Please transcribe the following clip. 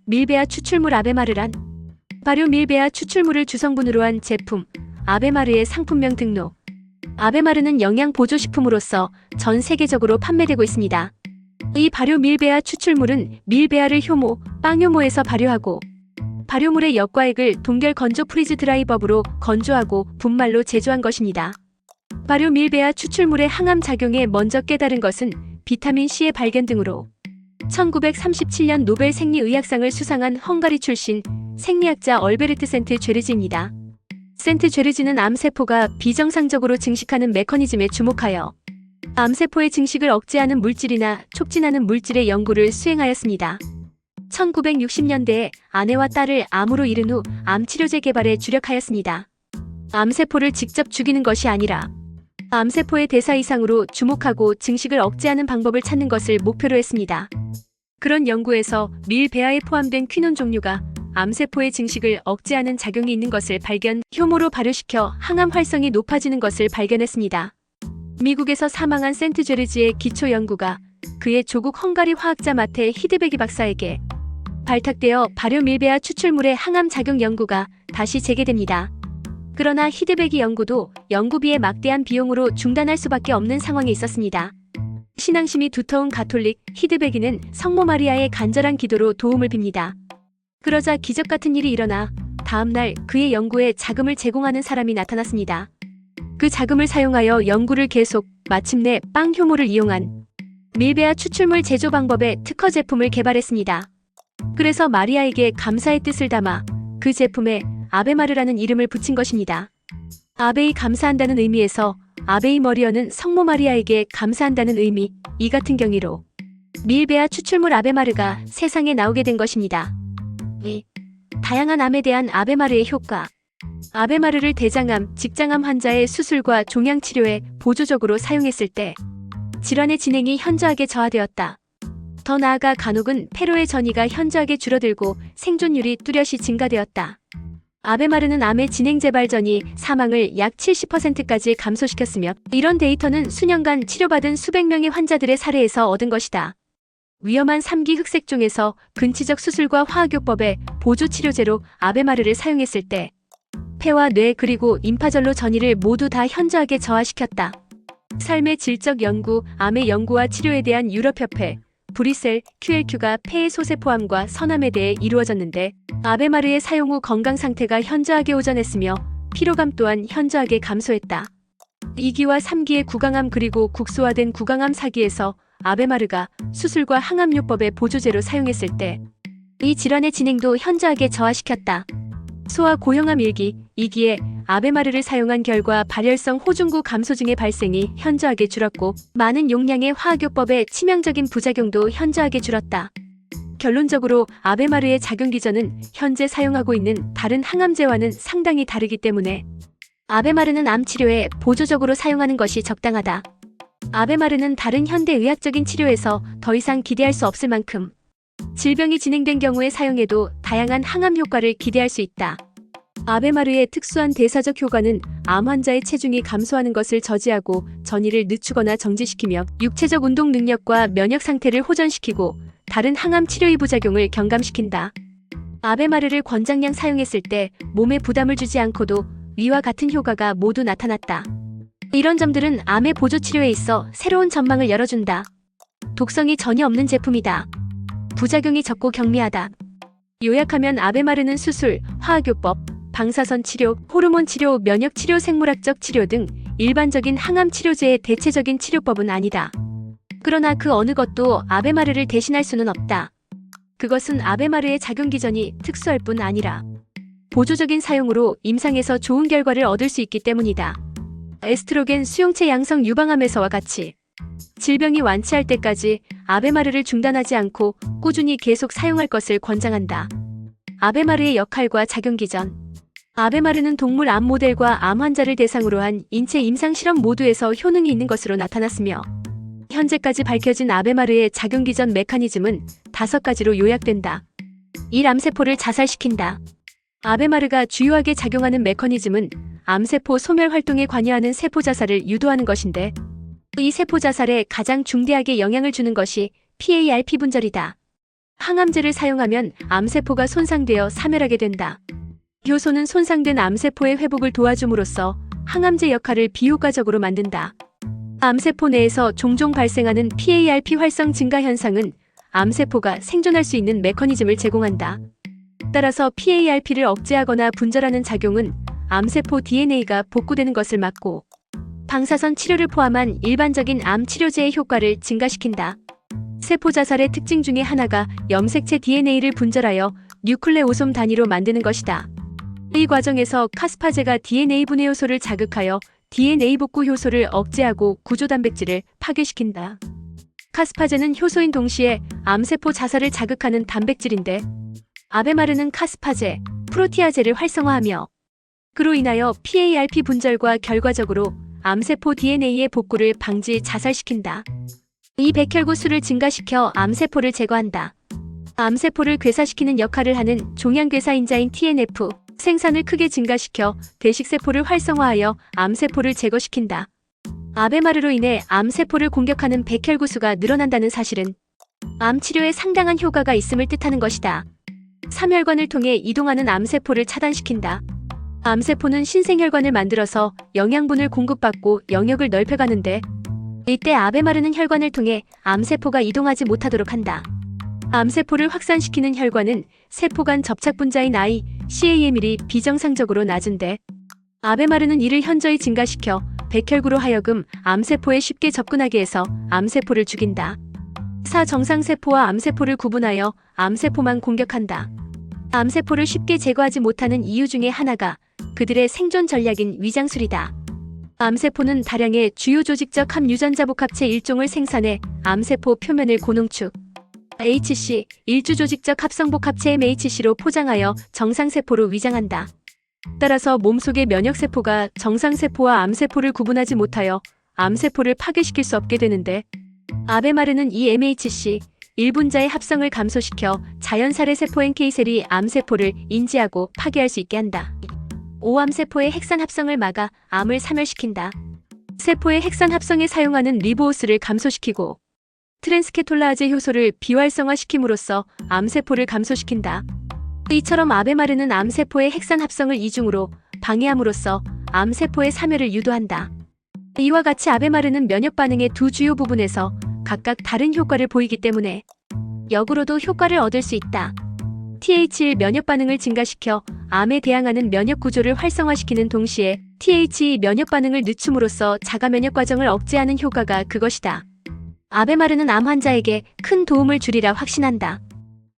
밀배아 추출물 아베마르란 발효 밀배아 추출물을 주성분으로 한 제품 아베마르의 상품명 등록. 아베마르는 영양보조식품으로서 전 세계적으로 판매되고 있습니다. 이 발효 밀배아 추출물은 밀배아를 효모, 빵효모에서 발효하고 발효물의 역과액을 동결 건조 프리즈 드라이법으로 건조하고 분말로 제조한 것입니다. 발효 밀배아 추출물의 항암 작용에 먼저 깨달은 것은 비타민C의 발견 등으로 1937년 노벨 생리의학상을 수상한 헝가리 출신 생리학자 얼베르트 센트 죄르지입니다. 센트 죄르지는 암세포가 비정상적으로 증식하는 메커니즘에 주목하여 암세포의 증식을 억제하는 물질이나 촉진하는 물질의 연구를 수행하였습니다. 1960년대에 아내와 딸을 암으로 잃은 후 암치료제 개발에 주력하였습니다. 암세포를 직접 죽이는 것이 아니라 암세포의 대사 이상으로 주목하고 증식을 억제하는 방법을 찾는 것을 목표로 했습니다. 그런 연구에서 밀배아에 포함된 퀴논 종류가 암세포의 증식을 억제하는 작용이 있는 것을 발견, 효모로 발효시켜 항암 활성이 높아지는 것을 발견했습니다. 미국에서 사망한 센트 죄르지의 기초 연구가 그의 조국 헝가리 화학자 마테 히드베기 박사에게 발탁되어 발효 밀배아 추출물의 항암 작용 연구가 다시 재개됩니다. 그러나 히드베기 연구도 연구비의 막대한 비용으로 중단할 수밖에 없는 상황에 있었습니다. 신앙심이 두터운 가톨릭 히드베기는 성모 마리아의 간절한 기도로 도움을 빕니다. 그러자 기적 같은 일이 일어나 다음날 그의 연구에 자금을 제공하는 사람이 나타났습니다. 그 자금을 사용하여 연구를 계속 마침내 빵 효모를 이용한 밀배아 추출물 제조 방법의 특허 제품을 개발했습니다. 그래서 마리아에게 감사의 뜻을 담아 그 제품에 아베마르라는 이름을 붙인 것입니다. 아베이 감사한다는 의미에서 아베이 머리어는 성모 마리아에게 감사한다는 의미, 이 같은 경위로 밀배아 추출물 아베마르가 세상에 나오게 된 것입니다. 다양한 암에 대한 아베마르의 효과. 아베마르를 대장암, 직장암 환자의 수술과 종양 치료에 보조적으로 사용했을 때 질환의 진행이 현저하게 저하되었다. 더 나아가 간혹은 폐로의 전이가 현저하게 줄어들고 생존율이 뚜렷이 증가되었다. 아베마르는 암의 진행 재발 전이 사망을 약 70%까지 감소시켰으며 이런 데이터는 수년간 치료받은 수백 명의 환자들의 사례에서 얻은 것이다. 위험한 3기 흑색종에서 근치적 수술과 화학요법의 보조치료제로 아베마르를 사용했을 때 폐와 뇌 그리고 임파절로 전이를 모두 다 현저하게 저하시켰다. 삶의 질적 연구, 암의 연구와 치료에 대한 유럽협회, 브뤼셀, QLQ가 폐의 소세포암과 선암에 대해 이루어졌는데 아베마르의 사용 후 건강 상태가 현저하게 호전했으며 피로감 또한 현저하게 감소했다. 2기와 3기의 구강암 그리고 국소화된 구강암 4기에서 아베마르가 수술과 항암요법의 보조제로 사용했을 때 이 질환의 진행도 현저하게 저하시켰다. 소아 고형암 1기, 2기에 아베마르를 사용한 결과 발열성 호중구 감소증의 발생이 현저하게 줄었고 많은 용량의 화학요법의 치명적인 부작용도 현저하게 줄었다. 결론적으로 아베마르의 작용 기전은 현재 사용하고 있는 다른 항암제와는 상당히 다르기 때문에 아베마르는 암 치료에 보조적으로 사용하는 것이 적당하다. 아베마르는 다른 현대의학적인 치료에서 더 이상 기대할 수 없을 만큼 질병이 진행된 경우에 사용해도 다양한 항암 효과를 기대할 수 있다. 아베마르의 특수한 대사적 효과는 암 환자의 체중이 감소하는 것을 저지하고 전이를 늦추거나 정지시키며 육체적 운동 능력과 면역 상태를 호전시키고 다른 항암 치료의 부작용을 경감시킨다. 아베마르를 권장량 사용했을 때 몸에 부담을 주지 않고도 위와 같은 효과가 모두 나타났다. 이런 점들은 암의 보조 치료에 있어 새로운 전망을 열어준다. 독성이 전혀 없는 제품이다. 부작용이 적고 경미하다. 요약하면 아베마르는 수술, 화학요법, 방사선 치료, 호르몬 치료, 면역 치료, 생물학적 치료 등 일반적인 항암 치료제의 대체적인 치료법은 아니다. 그러나 그 어느 것도 아베마르를 대신할 수는 없다. 그것은 아베마르의 작용 기전이 특수할 뿐 아니라 보조적인 사용으로 임상에서 좋은 결과를 얻을 수 있기 때문이다. 에스트로겐 수용체 양성 유방암에서와 같이 질병이 완치할 때까지 아베마르를 중단하지 않고 꾸준히 계속 사용할 것을 권장한다. 아베마르의 역할과 작용 기전. 아베마르는 동물 암 모델과 암 환자를 대상으로 한 인체 임상 실험 모두에서 효능이 있는 것으로 나타났으며 현재까지 밝혀진 아베마르의 작용 기전 메커니즘은 5가지로 요약된다. 1. 암세포를 자살시킨다. 아베마르가 주요하게 작용하는 메커니즘은 암세포 소멸 활동에 관여하는 세포 자살을 유도하는 것인데 이 세포 자살에 가장 중대하게 영향을 주는 것이 PARP 분절이다. 항암제를 사용하면 암세포가 손상되어 사멸하게 된다. 효소는 손상된 암세포의 회복을 도와줌으로써 항암제 역할을 비효과적으로 만든다. 암세포 내에서 종종 발생하는 PARP 활성 증가 현상은 암세포가 생존할 수 있는 메커니즘을 제공한다. 따라서 PARP를 억제하거나 분절하는 작용은 암세포 DNA가 복구되는 것을 막고 방사선 치료를 포함한 일반적인 암 치료제의 효과를 증가시킨다. 세포 자살의 특징 중에 하나가 염색체 DNA를 분절하여 뉴클레오솜 단위로 만드는 것이다. 이 과정에서 카스파제가 DNA 분해 요소를 자극하여 DNA 복구 효소를 억제하고 구조 단백질을 파괴시킨다. 카스파제는 효소인 동시에 암세포 자살을 자극하는 단백질인데 아베마르는 카스파제, 프로티아제를 활성화하며 그로 인하여 PARP 분절과 결과적으로 암세포 DNA의 복구를 방지 자살시킨다. 이 백혈구수를 증가시켜 암세포를 제거한다. 암세포를 괴사시키는 역할을 하는 종양괴사인자인 TNF 생산을 크게 증가시켜 대식세포를 활성화하여 암세포를 제거시킨다. 아베마르로 인해 암세포를 공격하는 백혈구수가 늘어난다는 사실은 암 치료에 상당한 효과가 있음을 뜻하는 것이다. 삼혈관을 통해 이동하는 암세포를 차단시킨다. 암세포는 신생혈관을 만들어서 영양분을 공급받고 영역을 넓혀가는데 이때 아베마르는 혈관을 통해 암세포가 이동하지 못하도록 한다. 암세포를 확산시키는 혈관은 세포 간 접착 분자인 ICAM이 비정상적으로 낮은데 아베마르는 이를 현저히 증가시켜 백혈구로 하여금 암세포에 쉽게 접근하게 해서 암세포를 죽인다. 사정상세포와 암세포를 구분하여 암세포만 공격한다. 암세포를 쉽게 제거하지 못하는 이유 중에 하나가 그들의 생존 전략인 위장술이다. 암세포는 다량의 주요 조직적 함유전자 복합체 일종을 생산해 암세포 표면을 고농축, HC, 일주조직적 합성복합체 MHC로 포장하여 정상세포로 위장한다. 따라서 몸속의 면역세포가 정상세포와 암세포를 구분하지 못하여 암세포를 파괴시킬 수 없게 되는데 아베마르는 이 MHC, 1분자의 합성을 감소시켜 자연살해 세포 NK셀이 암세포를 인지하고 파괴할 수 있게 한다. 오암세포의 핵산 합성을 막아 암을 사멸시킨다. 세포의 핵산 합성에 사용하는 리보오스를 감소시키고 트랜스케톨라아제 효소를 비활성화시킴으로써 암세포를 감소시킨다. 이처럼 아베마르는 암세포의 핵산 합성을 이중으로 방해함으로써 암세포의 사멸을 유도한다. 이와 같이 아베마르는 면역 반응의 두 주요 부분에서 각각 다른 효과를 보이기 때문에 역으로도 효과를 얻을 수 있다. TH1 면역 반응을 증가시켜 암에 대항하는 면역 구조를 활성화시키는 동시에 TH2 면역 반응을 늦춤으로써 자가 면역 과정을 억제하는 효과가 그것이다. 아베마르는 암 환자에게 큰 도움을 주리라 확신한다.